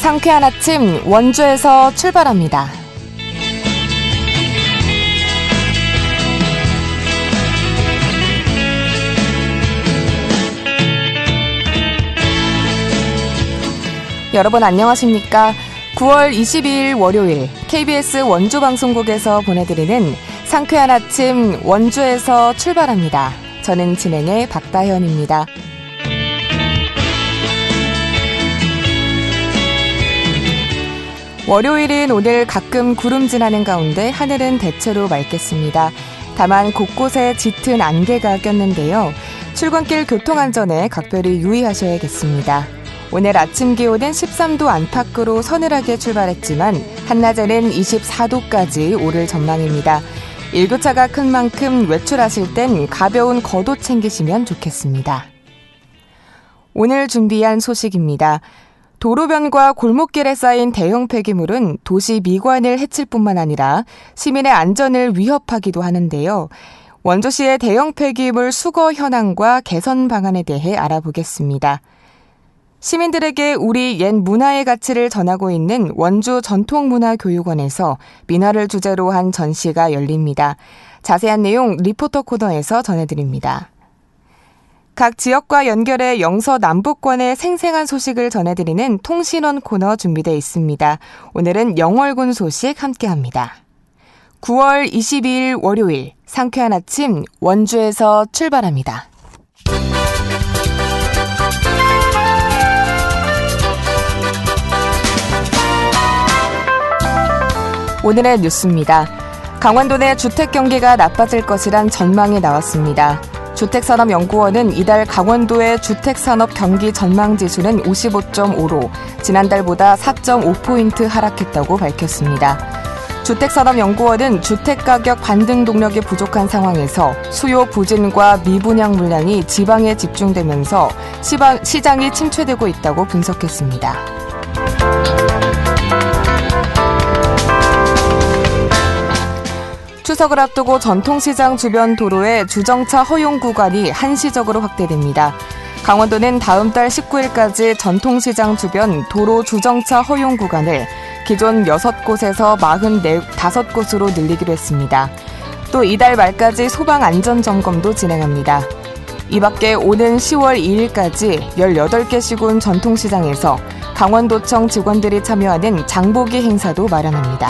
상쾌한 아침 원주에서 출발합니다. 여러분 안녕하십니까? 9월 22일 월요일 KBS 원주 방송국에서 보내드리는 상쾌한 아침 원주에서 출발합니다. 저는 진행의 박다현입니다. 월요일인 오늘 가끔 구름 지나는 가운데 하늘은 대체로 맑겠습니다. 다만 곳곳에 짙은 안개가 꼈는데요. 출근길 교통안전에 각별히 유의하셔야겠습니다. 오늘 아침 기온은 13도 안팎으로 서늘하게 출발했지만 한낮에는 24도까지 오를 전망입니다. 일교차가 큰 만큼 외출하실 땐 가벼운 겉옷 챙기시면 좋겠습니다. 오늘 준비한 소식입니다. 도로변과 골목길에 쌓인 대형 폐기물은 도시 미관을 해칠 뿐만 아니라 시민의 안전을 위협하기도 하는데요. 원주시의 대형 폐기물 수거 현황과 개선 방안에 대해 알아보겠습니다. 시민들에게 우리 옛 문화의 가치를 전하고 있는 원주 전통문화교육원에서 민화를 주제로 한 전시가 열립니다. 자세한 내용 리포터 코너에서 전해드립니다. 각 지역과 연결해 영서 남북권의 생생한 소식을 전해드리는 통신원 코너 준비되어 있습니다. 오늘은 영월군 소식 함께합니다. 9월 22일 월요일 상쾌한 아침 원주에서 출발합니다. 오늘의 뉴스입니다. 강원도 내 주택 경기가 나빠질 것이란 전망이 나왔습니다. 주택산업연구원은 이달 강원도의 주택산업 경기 전망지수는 55.5로 지난달보다 4.5포인트 하락했다고 밝혔습니다. 주택산업연구원은 주택가격 반등 동력이 부족한 상황에서 수요 부진과 미분양 물량이 지방에 집중되면서 시장이 침체되고 있다고 분석했습니다. 추석을 앞두고 전통시장 주변 도로의 주정차 허용 구간이 한시적으로 확대됩니다. 강원도는 다음 달 19일까지 전통시장 주변 도로 주정차 허용 구간을 기존 6곳에서 45곳으로 늘리기로 했습니다. 또 이달 말까지 소방 안전점검도 진행합니다. 이 밖에 오는 10월 2일까지 18개 시군 전통시장에서 강원도청 직원들이 참여하는 장보기 행사도 마련합니다.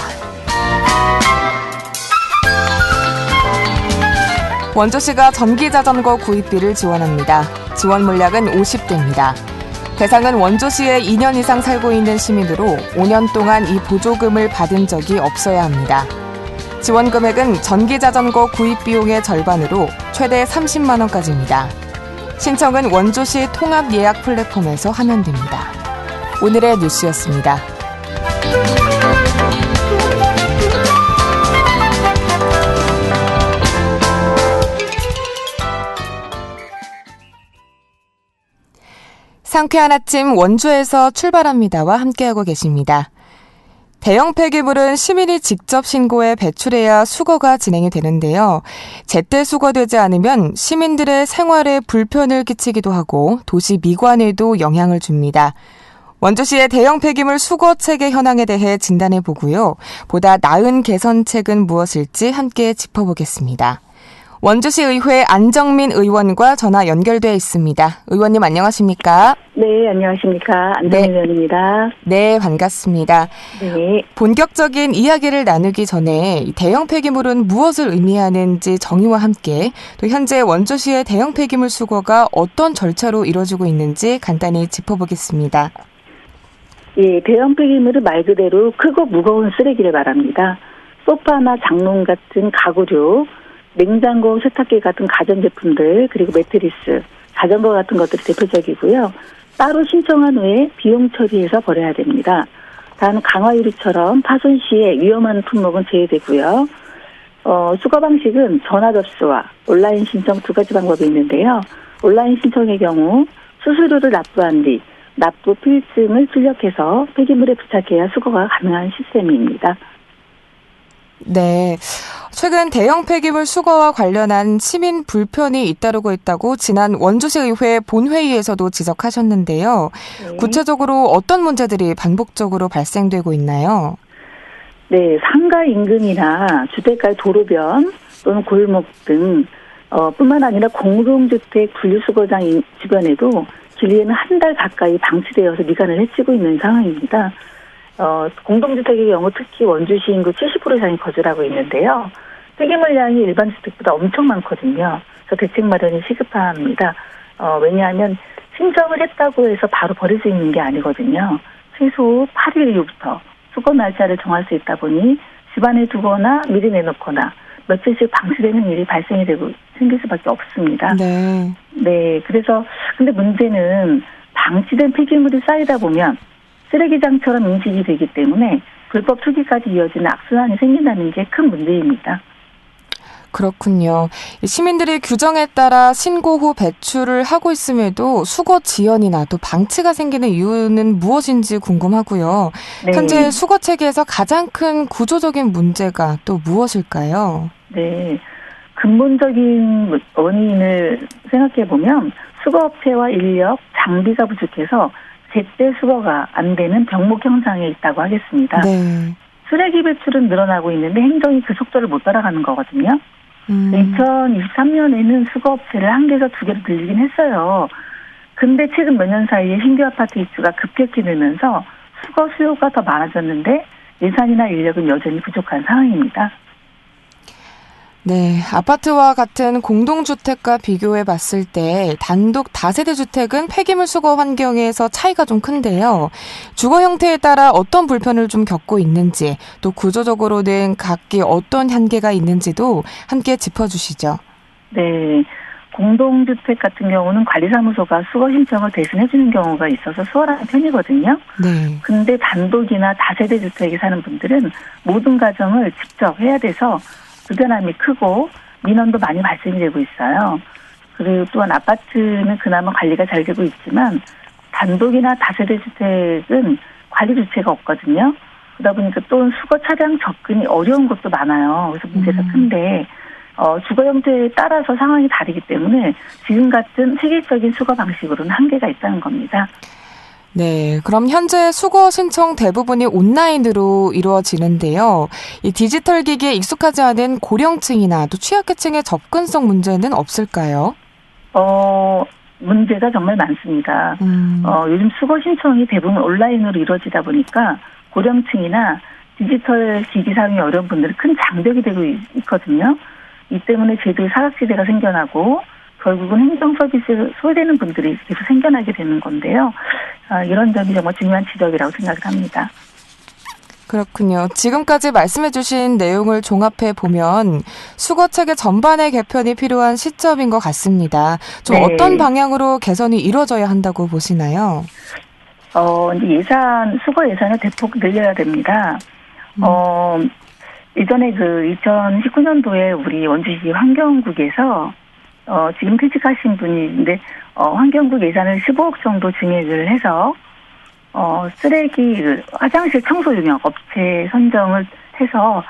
원주시가 전기자전거 구입비를 지원합니다. 지원 물량은 50대입니다. 대상은 원주시에 2년 이상 살고 있는 시민으로 5년 동안 이 보조금을 받은 적이 없어야 합니다. 지원 금액은 전기자전거 구입 비용의 절반으로 최대 30만 원까지입니다. 신청은 원주시 통합 예약 플랫폼에서 하면 됩니다. 오늘의 뉴스였습니다. 상쾌한 아침 원주에서 출발합니다와 함께하고 계십니다. 대형 폐기물은 시민이 직접 신고해 배출해야 수거가 진행이 되는데요. 제때 수거되지 않으면 시민들의 생활에 불편을 끼치기도 하고 도시 미관에도 영향을 줍니다. 원주시의 대형 폐기물 수거 체계 현황에 대해 진단해 보고요. 보다 나은 개선책은 무엇일지 함께 짚어보겠습니다. 원주시 의회 안정민 의원과 전화 연결돼 있습니다. 의원님 안녕하십니까? 네, 안녕하십니까? 안정민 의원입니다. 네, 반갑습니다. 네. 본격적인 이야기를 나누기 전에 대형 폐기물은 무엇을 의미하는지 정의와 함께 또 현재 원주시의 대형 폐기물 수거가 어떤 절차로 이루어지고 있는지 간단히 짚어보겠습니다. 예, 대형 폐기물은 말 그대로 크고 무거운 쓰레기를 말합니다. 소파나 장롱 같은 가구류, 냉장고, 세탁기 같은 가전제품들, 그리고 매트리스, 자전거 같은 것들이 대표적이고요. 따로 신청한 후에 비용 처리해서 버려야 됩니다. 다음 강화유리처럼 파손 시에 위험한 품목은 제외되고요. 수거 방식은 전화 접수와 온라인 신청 두 가지 방법이 있는데요. 온라인 신청의 경우 수수료를 납부한 뒤 납부 필증을 출력해서 폐기물에 부착해야 수거가 가능한 시스템입니다. 네. 최근 대형 폐기물 수거와 관련한 시민 불편이 잇따르고 있다고 지난 원주시의회 본회의에서도 지적하셨는데요. 네. 구체적으로 어떤 문제들이 반복적으로 발생되고 있나요? 네, 상가 인근이나 주택가의 도로변 또는 골목 등 뿐만 아니라 공동주택 분리수거장 주변에도 길이에는 한 달 가까이 방치되어서 미관을 해치고 있는 상황입니다. 공동주택의 경우 특히 원주시 인구 70% 이상이 거주하고 있는데요. 폐기물량이 일반 주택보다 엄청 많거든요. 그래서 대책 마련이 시급합니다. 왜냐하면 신청을 했다고 해서 바로 버릴 수 있는 게 아니거든요. 최소 8일 이후부터 수거 날짜를 정할 수 있다 보니 집안에 두거나 미리 내놓거나 며칠씩 방치되는 일이 생길 수밖에 없습니다. 네. 네, 그래서 근데 문제는 방치된 폐기물이 쌓이다 보면 쓰레기장처럼 인식이 되기 때문에 불법 투기까지 이어지는 악순환이 생긴다는 게 큰 문제입니다. 그렇군요. 시민들이 규정에 따라 신고 후 배출을 하고 있음에도 수거 지연이나 또 방치가 생기는 이유는 무엇인지 궁금하고요. 네. 현재 수거 체계에서 가장 큰 구조적인 문제가 또 무엇일까요? 네, 근본적인 원인을 생각해 보면 수거업체와 인력, 장비가 부족해서 제때 수거가 안 되는 병목 현상에 있다고 하겠습니다. 네. 쓰레기 배출은 늘어나고 있는데 행정이 그 속도를 못 따라가는 거거든요. 2023년에는 수거업체를 1개에서 2개로 늘리긴 했어요. 근데 최근 몇 년 사이에 신규 아파트 입주가 급격히 늘면서 수거 수요가 더 많아졌는데 예산이나 인력은 여전히 부족한 상황입니다. 네, 아파트와 같은 공동주택과 비교해 봤을 때 단독 다세대 주택은 폐기물 수거 환경에서 차이가 좀 큰데요. 주거 형태에 따라 어떤 불편을 좀 겪고 있는지, 또 구조적으로는 각기 어떤 한계가 있는지도 함께 짚어주시죠. 네, 공동주택 같은 경우는 관리사무소가 수거 신청을 대신해 주는 경우가 있어서 수월한 편이거든요. 네. 근데 단독이나 다세대 주택에 사는 분들은 모든 과정을 직접 해야 돼서 불편함이 크고 민원도 많이 발생이 되고 있어요. 그리고 또한 아파트는 그나마 관리가 잘 되고 있지만 단독이나 다세대 주택은 관리 주체가 없거든요. 그러다 보니까 또 수거 차량 접근이 어려운 곳도 많아요. 그래서 문제가 큰데 주거 형태에 따라서 상황이 다르기 때문에 지금 같은 세계적인 수거 방식으로는 한계가 있다는 겁니다. 네, 그럼 현재 수거 신청 대부분이 온라인으로 이루어지는데요. 이 디지털 기기에 익숙하지 않은 고령층이나 또 취약계층의 접근성 문제는 없을까요? 문제가 정말 많습니다. 요즘 수거 신청이 대부분 온라인으로 이루어지다 보니까 고령층이나 디지털 기기 사용이 어려운 분들은 큰 장벽이 되고 있거든요. 이 때문에 제도의 사각지대가 생겨나고 결국은 행정 서비스 소외되는 분들이 계속 생겨나게 되는 건데요. 이런 점이 정말 중요한 지적이라고 생각을 합니다. 그렇군요. 지금까지 말씀해 주신 내용을 종합해 보면 수거체계 전반의 개편이 필요한 시점인 것 같습니다. 좀 네. 어떤 방향으로 개선이 이루어져야 한다고 보시나요? 이제 수거 예산을 대폭 늘려야 됩니다. 예전에 2019년도에 우리 원주시 환경국에서 지금 퇴직하신 분인데 환경국 예산을 15억 정도 증액을 해서 쓰레기 화장실 청소 용역 업체 선정을 해서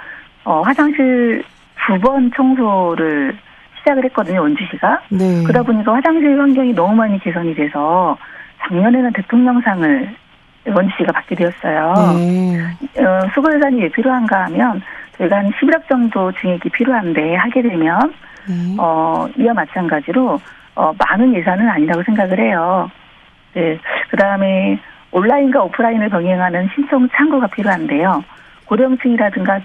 화장실 2번 청소를 시작을 했거든요, 원주시가. 네. 그러다 보니까 화장실 환경이 너무 많이 개선이 돼서 작년에는 대통령상을 원주시가 받게 되었어요. 네. 수거 예산이 왜 필요한가 하면 저희가 한 11억 정도 증액이 필요한데 하게 되면 이와 마찬가지로 많은 예산은 아니라고 생각을 해요. 네. 그다음에 온라인과 오프라인을 병행하는 신청 창구가 필요한데요. 고령층이라든가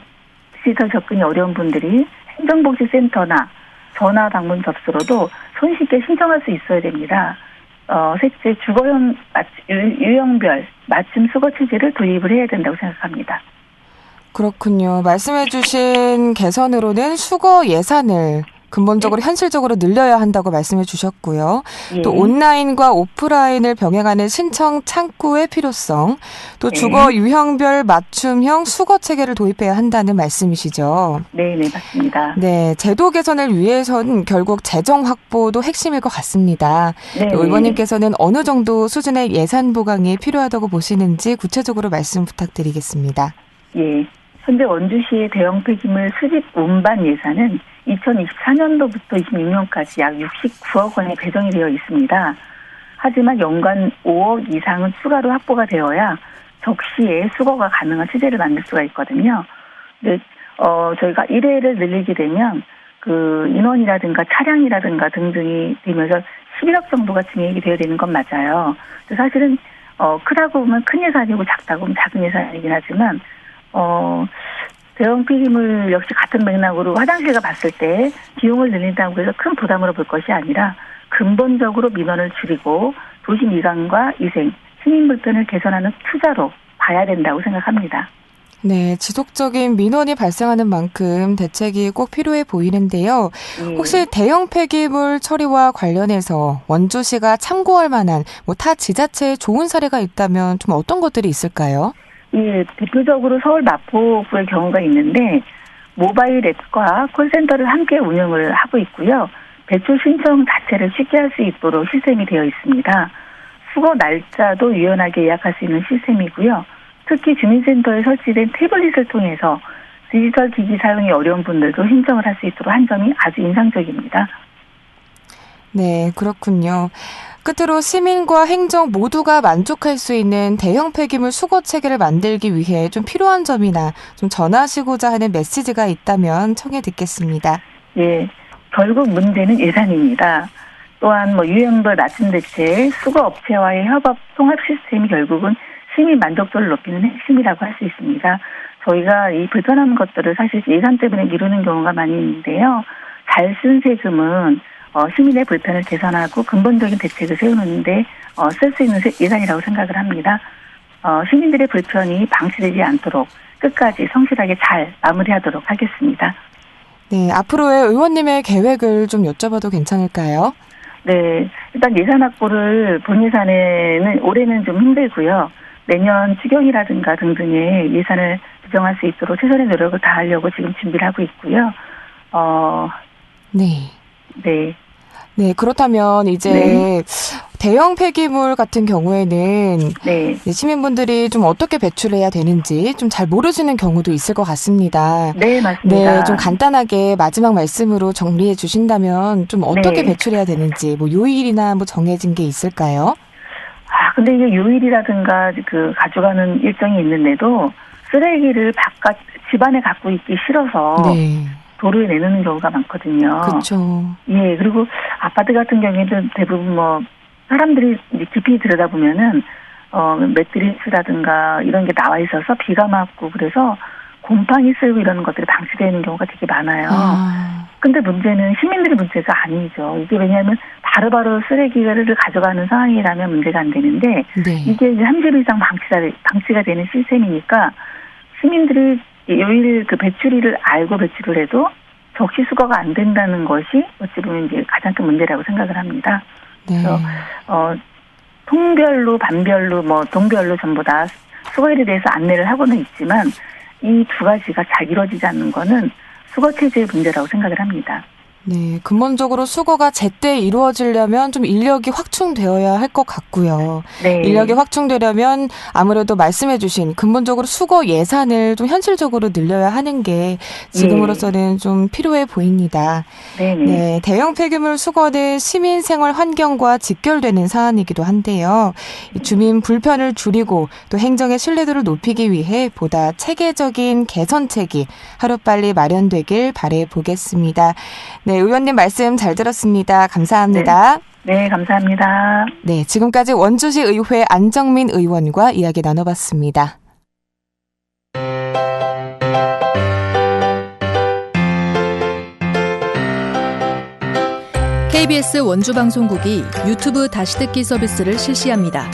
디지털 접근이 어려운 분들이 행정복지센터나 전화 방문 접수로도 손쉽게 신청할 수 있어야 됩니다. 셋째, 주거용 유형별 맞춤 수거 체제를 도입을 해야 된다고 생각합니다. 그렇군요. 말씀해 주신 개선으로는 수거 예산을 근본적으로 현실적으로 늘려야 한다고 말씀해 주셨고요. 또 온라인과 오프라인을 병행하는 신청 창구의 필요성, 또 주거 유형별 맞춤형 수거 체계를 도입해야 한다는 말씀이시죠. 네, 맞습니다. 네, 제도 개선을 위해서는 결국 재정 확보도 핵심일 것 같습니다. 네. 의원님께서는 어느 정도 수준의 예산 보강이 필요하다고 보시는지 구체적으로 말씀 부탁드리겠습니다. 예. 현재 원주시의 대형 폐기물 수집 운반 예산은 2024년도부터 26년까지 약 69억 원이 배정이 되어 있습니다. 하지만 연간 5억 이상은 추가로 확보가 되어야 적시에 수거가 가능한 체제를 만들 수가 있거든요. 근데 저희가 1회를 늘리게 되면 그 인원이라든가 차량이라든가 등등이 되면서 11억 정도가 증액이 되어야 되는 건 맞아요. 사실은 크다고 보면 큰 예산이고 작다고 보면 작은 예산이긴 하지만 대형 폐기물 역시 같은 맥락으로 화장실가 봤을 때 비용을 늘린다고 해서 큰 부담으로 볼 것이 아니라 근본적으로 민원을 줄이고 도시 미관과 위생, 시민 불편을 개선하는 투자로 봐야 된다고 생각합니다. 네, 지속적인 민원이 발생하는 만큼 대책이 꼭 필요해 보이는데요. 혹시 대형 폐기물 처리와 관련해서 원주시가 참고할 만한 타 지자체의 좋은 사례가 있다면 좀 어떤 것들이 있을까요? 예, 대표적으로 서울 마포구의 경우가 있는데 모바일 앱과 콜센터를 함께 운영을 하고 있고요. 배출 신청 자체를 쉽게 할 수 있도록 시스템이 되어 있습니다. 수거 날짜도 유연하게 예약할 수 있는 시스템이고요. 특히 주민센터에 설치된 태블릿을 통해서 디지털 기기 사용이 어려운 분들도 신청을 할 수 있도록 한 점이 아주 인상적입니다. 네, 그렇군요. 끝으로 시민과 행정 모두가 만족할 수 있는 대형 폐기물 수거 체계를 만들기 위해 좀 필요한 점이나 좀 전하시고자 하는 메시지가 있다면 청해 듣겠습니다. 예, 결국 문제는 예산입니다. 또한 유형별 낮은 대책, 수거 업체와의 협업 통합 시스템이 결국은 시민 만족도를 높이는 핵심이라고 할 수 있습니다. 저희가 이 불편한 것들을 사실 예산 때문에 미루는 경우가 많이 있는데요. 잘 쓴 세금은 시민의 불편을 개선하고 근본적인 대책을 세우는데 쓸 수 있는 예산이라고 생각을 합니다. 시민들의 불편이 방치되지 않도록 끝까지 성실하게 잘 마무리하도록 하겠습니다. 네, 앞으로의 의원님의 계획을 좀 여쭤봐도 괜찮을까요? 네, 일단 예산 확보를 본 예산에는 올해는 좀 힘들고요. 내년 추경이라든가 등등의 예산을 조정할 수 있도록 최선의 노력을 다하려고 지금 준비를 하고 있고요. 네. 네. 네, 그렇다면 이제 대형 폐기물 같은 경우에는 시민분들이 좀 어떻게 배출해야 되는지 좀 잘 모르시는 경우도 있을 것 같습니다. 네, 맞습니다. 네, 좀 간단하게 마지막 말씀으로 정리해 주신다면 좀 어떻게 배출해야 되는지 요일이나 정해진 게 있을까요? 근데 이게 요일이라든가 가져가는 일정이 있는데도 쓰레기를 바깥 집안에 갖고 있기 싫어서 도로에 내놓는 경우가 많거든요. 그렇죠. 예, 그리고 아파트 같은 경우에는 대부분 사람들이 이제 깊이 들여다보면은 매트리스라든가 이런 게 나와 있어서 비가 맞고 그래서 곰팡이 쓸고 이러는 것들이 방치되는 경우가 되게 많아요. 근데 문제는 시민들의 문제가 아니죠. 이게 왜냐하면 바로바로 쓰레기를 가져가는 상황이라면 문제가 안 되는데 이게 이제 30일 이상 방치가 되는 시스템이니까 시민들이 요일 배출일을 알고 배출을 해도 적시 수거가 안 된다는 것이 어찌 보면 이제 가장 큰 문제라고 생각을 합니다. 그래서 통별로, 반별로, 동별로 전부 다 수거일에 대해서 안내를 하고는 있지만 이 두 가지가 잘 이루어지지 않는 거는 수거 체제의 문제라고 생각을 합니다. 네, 근본적으로 수거가 제때 이루어지려면 좀 인력이 확충되어야 할 것 같고요. 네. 인력이 확충되려면 아무래도 말씀해 주신 근본적으로 수거 예산을 좀 현실적으로 늘려야 하는 게 지금으로서는 좀 필요해 보입니다. 네, 대형 폐기물 수거는 시민 생활 환경과 직결되는 사안이기도 한데요. 주민 불편을 줄이고 또 행정의 신뢰도를 높이기 위해 보다 체계적인 개선책이 하루빨리 마련되길 바라보겠습니다. 네, 의원님 말씀 잘 들었습니다. 감사합니다. 네, 감사합니다. 네, 지금까지 원주시 의회 안정민 의원과 이야기 나눠봤습니다. KBS 원주방송국이 유튜브 다시 듣기 서비스를 실시합니다.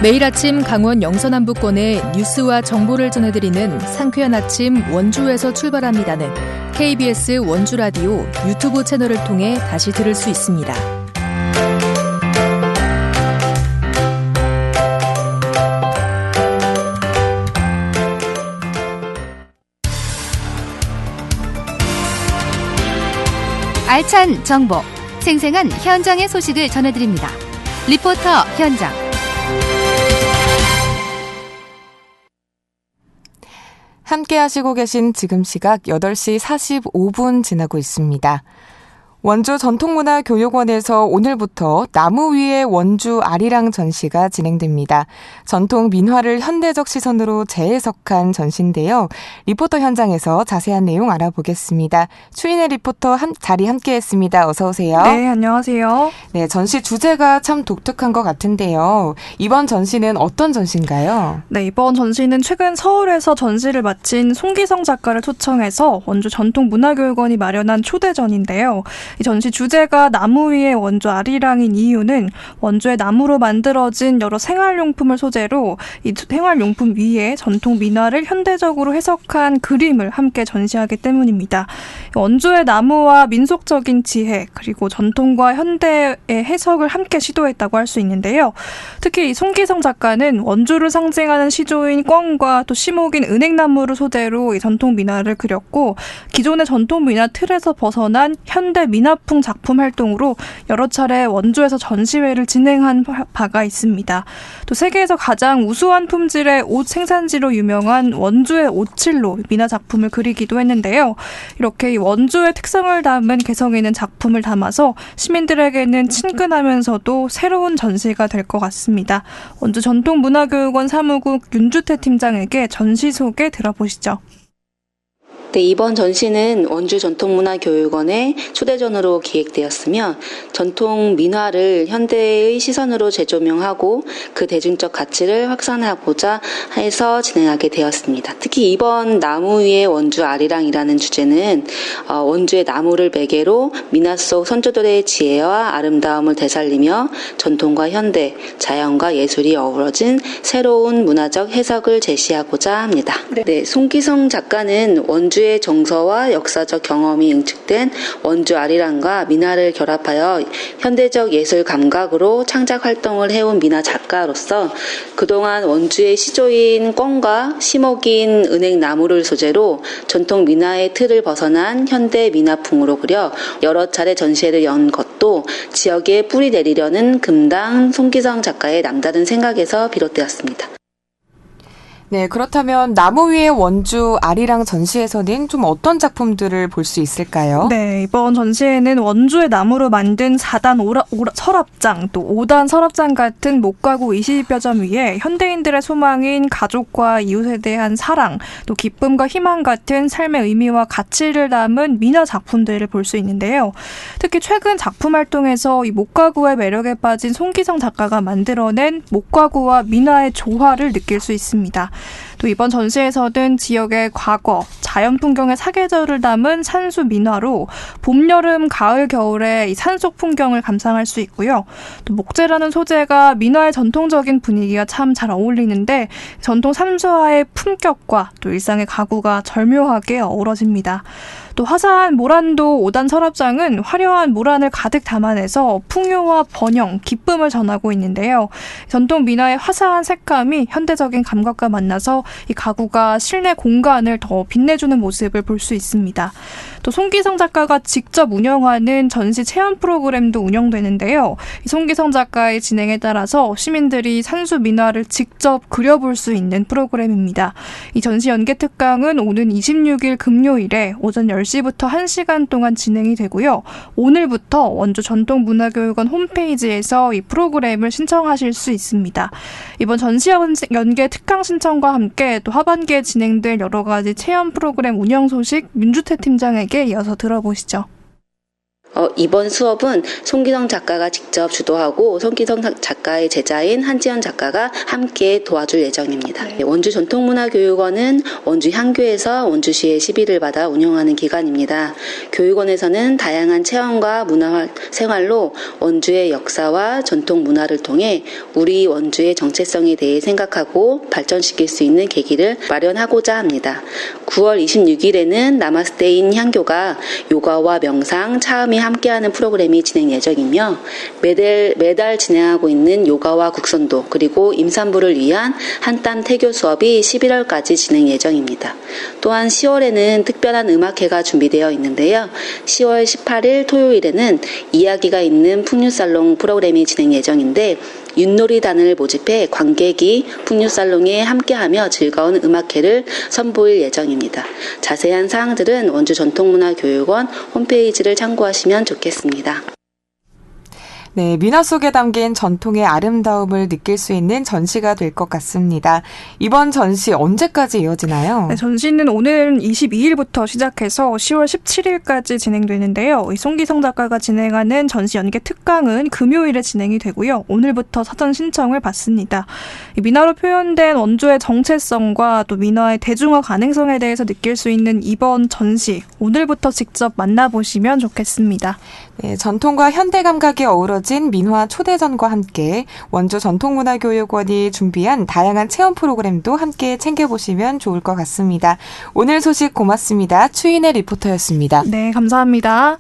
매일 아침 강원 영서남부권의 뉴스와 정보를 전해드리는 상쾌한 아침 원주에서 출발합니다는 KBS 원주라디오 유튜브 채널을 통해 다시 들을 수 있습니다. 알찬 정보, 생생한 현장의 소식을 전해드립니다. 리포터 현장. 함께 하시고 계신 지금 시각 8시 45분 지나고 있습니다. 원주 전통문화교육원에서 오늘부터 나무 위의 원주 아리랑 전시가 진행됩니다. 전통 민화를 현대적 시선으로 재해석한 전시인데요. 리포터 현장에서 자세한 내용 알아보겠습니다. 추인의 리포터 자리 함께했습니다. 어서 오세요. 네, 안녕하세요. 네, 전시 주제가 참 독특한 것 같은데요. 이번 전시는 어떤 전시인가요? 네, 이번 전시는 최근 서울에서 전시를 마친 송기성 작가를 초청해서 원주 전통문화교육원이 마련한 초대전인데요. 이 전시 주제가 나무 위의 원주 아리랑인 이유는 원주의 나무로 만들어진 여러 생활용품을 소재로 이 생활용품 위에 전통 민화를 현대적으로 해석한 그림을 함께 전시하기 때문입니다. 원주의 나무와 민속적인 지혜 그리고 전통과 현대의 해석을 함께 시도했다고 할 수 있는데요. 특히 이 송기성 작가는 원주를 상징하는 시조인 꿩과 또 시목인 은행나무를 소재로 이 전통 민화를 그렸고 기존의 전통 민화 틀에서 벗어난 현대 민화풍 작품 활동으로 여러 차례 원주에서 전시회를 진행한 바가 있습니다. 또 세계에서 가장 우수한 품질의 옷 생산지로 유명한 원주의 옷칠로 민화 작품을 그리기도 했는데요. 이렇게 이 원주의 특성을 담은 개성 있는 작품을 담아서 시민들에게는 친근하면서도 새로운 전시가 될 것 같습니다. 원주 전통문화교육원 사무국 윤주태 팀장에게 전시 소개 들어보시죠. 네, 이번 전시는 원주 전통문화교육원의 초대전으로 기획되었으며 전통 민화를 현대의 시선으로 재조명하고 그 대중적 가치를 확산하고자 해서 진행하게 되었습니다. 특히 이번 나무 위의 원주 아리랑이라는 주제는 원주의 나무를 매개로 민화 속 선조들의 지혜와 아름다움을 되살리며 전통과 현대, 자연과 예술이 어우러진 새로운 문화적 해석을 제시하고자 합니다. 네, 송기성 작가는 원주의 정서와 역사적 경험이 응축된 원주 아리랑과 민화를 결합하여 현대적 예술 감각으로 창작 활동을 해온 민화 작가로서 그동안 원주의 시조인 꿩과 시목인 은행나무를 소재로 전통 민화의 틀을 벗어난 현대 민화풍으로 그려 여러 차례 전시회를 연 것도 지역에 뿌리 내리려는 금당 송기성 작가의 남다른 생각에서 비롯되었습니다. 네, 그렇다면 나무 위의 원주 아리랑 전시에서는 좀 어떤 작품들을 볼 수 있을까요? 네, 이번 전시에는 원주의 나무로 만든 4단 서랍장, 또 5단 서랍장 같은 목가구 20여 점 위에 현대인들의 소망인 가족과 이웃에 대한 사랑, 또 기쁨과 희망 같은 삶의 의미와 가치를 담은 민화 작품들을 볼 수 있는데요. 특히 최근 작품 활동에서 이 목가구의 매력에 빠진 송기성 작가가 만들어낸 목가구와 민화의 조화를 느낄 수 있습니다. 또 이번 전시에서는 지역의 과거, 자연 풍경의 사계절을 담은 산수 민화로 봄, 여름, 가을, 겨울의 이 산속 풍경을 감상할 수 있고요. 또 목재라는 소재가 민화의 전통적인 분위기가 참 잘 어울리는데 전통 산수화의 품격과 또 일상의 가구가 절묘하게 어우러집니다. 또 화사한 모란도 5단 서랍장은 화려한 모란을 가득 담아내서 풍요와 번영, 기쁨을 전하고 있는데요. 전통 민화의 화사한 색감이 현대적인 감각과 만나서 이 가구가 실내 공간을 더 빛내주는 모습을 볼 수 있습니다. 또 송기성 작가가 직접 운영하는 전시 체험 프로그램도 운영되는데요. 이 송기성 작가의 진행에 따라서 시민들이 산수 민화를 직접 그려볼 수 있는 프로그램입니다. 이 전시 연계 특강은 오는 26일 금요일에 오전 10시부터 1시간 동안 진행이 되고요. 오늘부터 원주 전통문화교육원 홈페이지에서 이 프로그램을 신청하실 수 있습니다. 이번 전시 연계 특강 신청과 함께 또 하반기에 진행될 여러 가지 체험 프로그램 운영 소식 윤주태 팀장에게 이어서 들어보시죠. 이번 수업은 송기성 작가가 직접 주도하고 송기성 작가의 제자인 한지연 작가가 함께 도와줄 예정입니다. 네. 원주 전통문화교육원은 원주 향교에서 원주시의 시비를 받아 운영하는 기관입니다. 교육원에서는 다양한 체험과 문화 생활로 원주의 역사와 전통 문화를 통해 우리 원주의 정체성에 대해 생각하고 발전시킬 수 있는 계기를 마련하고자 합니다. 9월 26일에는 나마스테인 향교가 요가와 명상, 차음이 함께하는 프로그램이 진행 예정이며 매달 진행하고 있는 요가와 국선도 그리고 임산부를 위한 한땀 태교 수업이 11월까지 진행 예정입니다. 또한 10월에는 특별한 음악회가 준비되어 있는데요. 10월 18일 토요일에는 이야기가 있는 풍류살롱 프로그램이 진행 예정인데 윷놀이단을 모집해 관객이 풍류살롱에 함께하며 즐거운 음악회를 선보일 예정입니다. 자세한 사항들은 원주 전통문화교육원 홈페이지를 참고하시면 좋겠습니다. 네, 민화 속에 담긴 전통의 아름다움을 느낄 수 있는 전시가 될 것 같습니다. 이번 전시 언제까지 이어지나요? 네, 전시는 오늘 22일부터 시작해서 10월 17일까지 진행되는데요. 송기성 작가가 진행하는 전시 연계 특강은 금요일에 진행이 되고요. 오늘부터 사전 신청을 받습니다. 민화로 표현된 원주의 정체성과 또 민화의 대중화 가능성에 대해서 느낄 수 있는 이번 전시, 오늘부터 직접 만나보시면 좋겠습니다. 네, 전통과 현대 감각이 어우러진 민화 초대전과 함께 원주 전통문화교육원이 준비한 다양한 체험 프로그램도 함께 챙겨보시면 좋을 것 같습니다. 오늘 소식 고맙습니다. 추인의 리포터였습니다. 네, 감사합니다.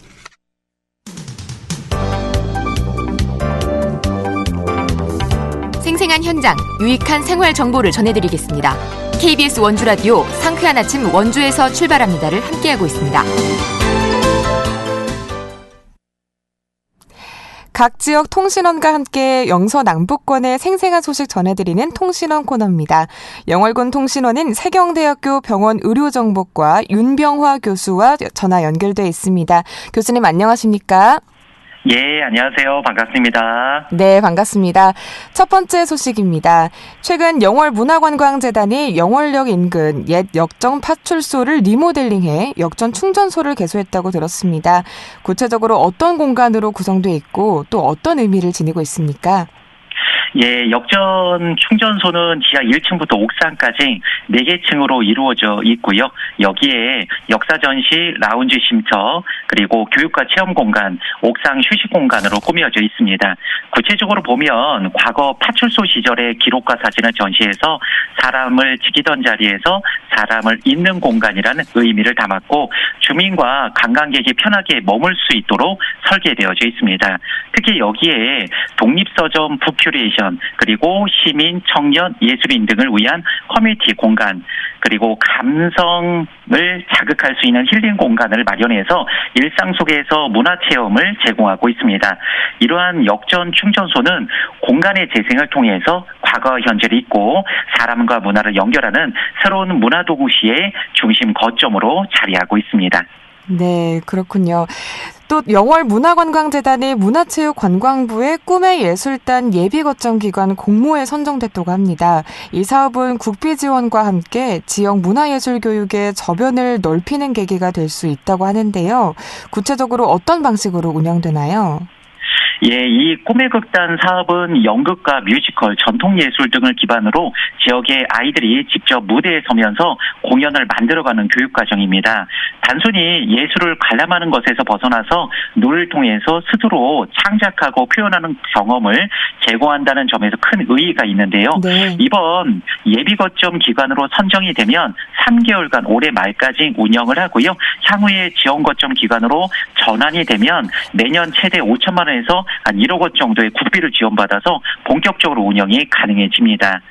생생한 현장, 유익한 생활 정보를 전해드리겠습니다. KBS 원주라디오 상쾌한 아침 원주에서 출발합니다를 함께하고 있습니다. 각 지역 통신원과 함께 영서 남북권의 생생한 소식 전해드리는 통신원 코너입니다. 영월군 통신원은 세경대학교 병원 의료정보과 윤병화 교수와 전화 연결돼 있습니다. 교수님 안녕하십니까? 예, 안녕하세요. 반갑습니다. 네, 반갑습니다. 첫 번째 소식입니다. 최근 영월문화관광재단이 영월역 인근 옛 역전 파출소를 리모델링해 역전 충전소를 개소했다고 들었습니다. 구체적으로 어떤 공간으로 구성되어 있고 또 어떤 의미를 지니고 있습니까? 예, 역전 충전소는 지하 1층부터 옥상까지 4개 층으로 이루어져 있고요. 여기에 역사 전시, 라운지 쉼터, 그리고 교육과 체험 공간, 옥상 휴식 공간으로 꾸며져 있습니다. 구체적으로 보면 과거 파출소 시절의 기록과 사진을 전시해서 사람을 지키던 자리에서 사람을 있는 공간이라는 의미를 담았고 주민과 관광객이 편하게 머물 수 있도록 설계되어져 있습니다. 특히 여기에 독립서점 북큐레이션 그리고 시민, 청년, 예술인 등을 위한 커뮤니티 공간 그리고 감성을 자극할 수 있는 힐링 공간을 마련해서 일상 속에서 문화체험을 제공하고 있습니다. 이러한 역전 충전소는 공간의 재생을 통해서 과거와 현재를 잇고 사람과 문화를 연결하는 새로운 문화도구시의 중심 거점으로 자리하고 있습니다. 네, 그렇군요. 또 영월문화관광재단이 문화체육관광부의 꿈의 예술단 예비거점기관 공모에 선정됐다고 합니다. 이 사업은 국비 지원과 함께 지역 문화예술교육의 저변을 넓히는 계기가 될 수 있다고 하는데요. 구체적으로 어떤 방식으로 운영되나요? 예, 이 꿈의 극단 사업은 연극과 뮤지컬, 전통예술 등을 기반으로 지역의 아이들이 직접 무대에 서면서 공연을 만들어가는 교육과정입니다. 단순히 예술을 관람하는 것에서 벗어나서 노래를 통해서 스스로 창작하고 표현하는 경험을 제공한다는 점에서 큰 의의가 있는데요. 네. 이번 예비거점 기관으로 선정이 되면 3개월간 올해 말까지 운영을 하고요. 향후에 지원거점 기관으로 전환이 되면 내년 최대 5천만 원에서 한 1억 원 정도의 국비를 지원받아서 본격적으로 운영이 가능해집니다.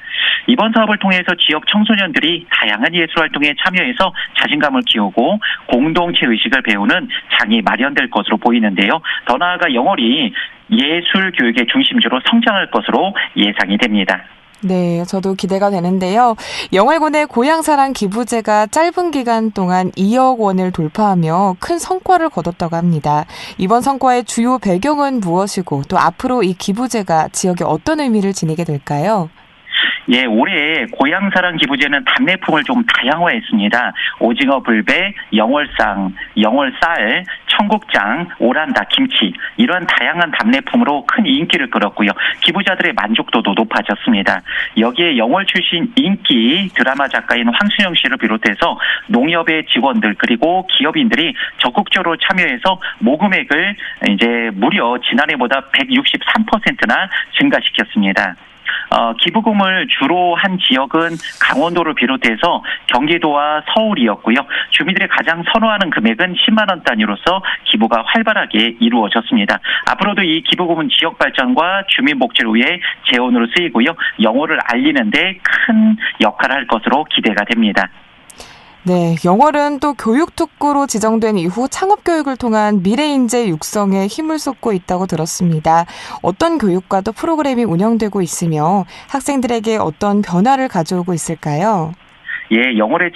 이번 사업을 통해서 지역 청소년들이 다양한 예술활동에 참여해서 자신감을 키우고 공동체 의식을 배우는 장이 마련될 것으로 보이는데요. 더 나아가 영월이 예술 교육의 중심지로 성장할 것으로 예상이 됩니다. 네, 저도 기대가 되는데요. 영월군의 고향사랑 기부제가 짧은 기간 동안 2억 원을 돌파하며 큰 성과를 거뒀다고 합니다. 이번 성과의 주요 배경은 무엇이고 또 앞으로 이 기부제가 지역에 어떤 의미를 지니게 될까요? 예, 올해 고향사랑 기부제는 답례품을 좀 다양화했습니다. 오징어 불배, 영월상, 영월쌀, 청국장, 오란다, 김치 이러한 다양한 답례품으로 큰 인기를 끌었고요. 기부자들의 만족도도 높아졌습니다. 여기에 영월 출신 인기 드라마 작가인 황순영 씨를 비롯해서 농협의 직원들 그리고 기업인들이 적극적으로 참여해서 모금액을 이제 무려 지난해보다 163%나 증가시켰습니다. 기부금을 주로 한 지역은 강원도를 비롯해서 경기도와 서울이었고요. 주민들이 가장 선호하는 금액은 10만 원 단위로서 기부가 활발하게 이루어졌습니다. 앞으로도 이 기부금은 지역 발전과 주민 복지를 위해 재원으로 쓰이고요. 영월을 알리는 데 큰 역할을 할 것으로 기대가 됩니다. 네, 영월은 또 교육특구로 지정된 이후 창업교육을 통한 미래인재 육성에 힘을 쏟고 있다고 들었습니다. 어떤 교육과 또 프로그램이 운영되고 있으며 학생들에게 어떤 변화를 가져오고 있을까요? 예, 영월의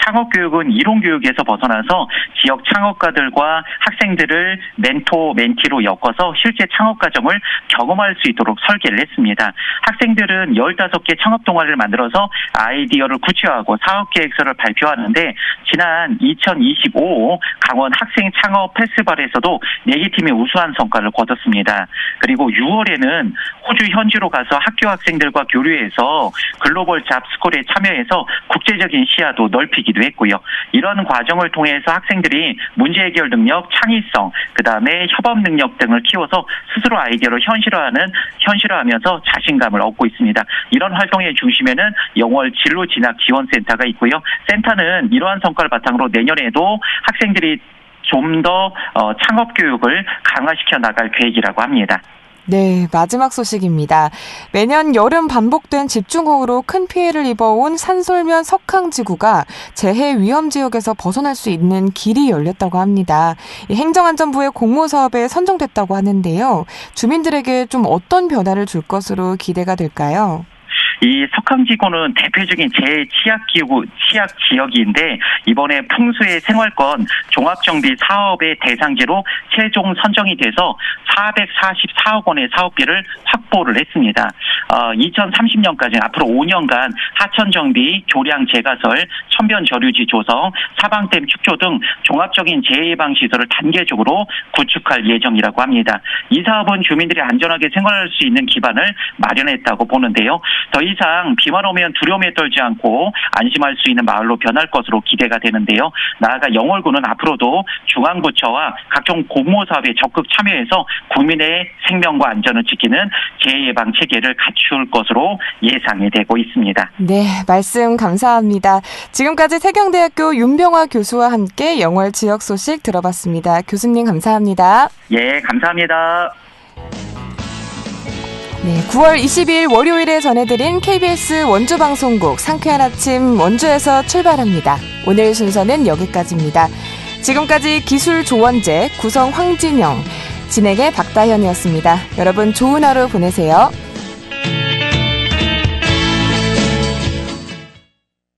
창업교육은 이론교육에서 벗어나서 지역 창업가들과 학생들을 멘토, 멘티로 엮어서 실제 창업 과정을 경험할 수 있도록 설계를 했습니다. 학생들은 15개 창업 동아리를 만들어서 아이디어를 구체화하고 사업계획서를 발표하는데 지난 2025 강원 학생 창업 페스티벌에서도 4개 팀이 우수한 성과를 거뒀습니다. 그리고 6월에는 호주 현지로 가서 학교 학생들과 교류해서 글로벌 잡스쿨에 참여해서 국제적인 시야도 넓히기도 했고요. 이런 과정을 통해서 학생들이 문제 해결 능력, 창의성, 그다음에 협업 능력 등을 키워서 스스로 아이디어를 현실화하면서 자신감을 얻고 있습니다. 이런 활동의 중심에는 영월 진로 진학 지원센터가 있고요. 센터는 이러한 성과를 바탕으로 내년에도 학생들이 좀 더 창업 교육을 강화시켜 나갈 계획이라고 합니다. 네, 마지막 소식입니다. 매년 여름 반복된 집중호우로 큰 피해를 입어온 산솔면 석항지구가 재해 위험 지역에서 벗어날 수 있는 길이 열렸다고 합니다. 행정안전부의 공모사업에 선정됐다고 하는데요. 주민들에게 좀 어떤 변화를 줄 것으로 기대가 될까요? 이 석항지구는 대표적인 제취약 지역인데 이번에 풍수의 생활권 종합정비 사업의 대상지로 최종 선정이 돼서 444억 원의 사업비를 확보를 했습니다. 2030년까지 앞으로 5년간 하천정비, 교량 재가설, 천변 저류지 조성, 사방댐 축조 등 종합적인 재해예방시설을 단계적으로 구축할 예정이라고 합니다. 이 사업은 주민들이 안전하게 생활할 수 있는 기반을 마련했다고 보는데요. 더 이상 비만 오면 두려움에 떨지 않고 안심할 수 있는 마을로 변할 것으로 기대가 되는데요. 나아가 영월군은 앞으로도 중앙부처와 각종 공모사업에 적극 참여해서 국민의 생명과 안전을 지키는 재해예방 체계를 갖출 것으로 예상이 되고 있습니다. 네, 말씀 감사합니다. 지금까지 세경대학교 윤병화 교수와 함께 영월 지역 소식 들어봤습니다. 교수님 감사합니다. 예, 감사합니다. 네, 9월 20일 월요일에 전해드린 KBS 원주방송국 상쾌한 아침 원주에서 출발합니다. 오늘 순서는 여기까지입니다. 지금까지 기술 조원재, 구성 황진영, 진행의 박다현이었습니다. 여러분 좋은 하루 보내세요.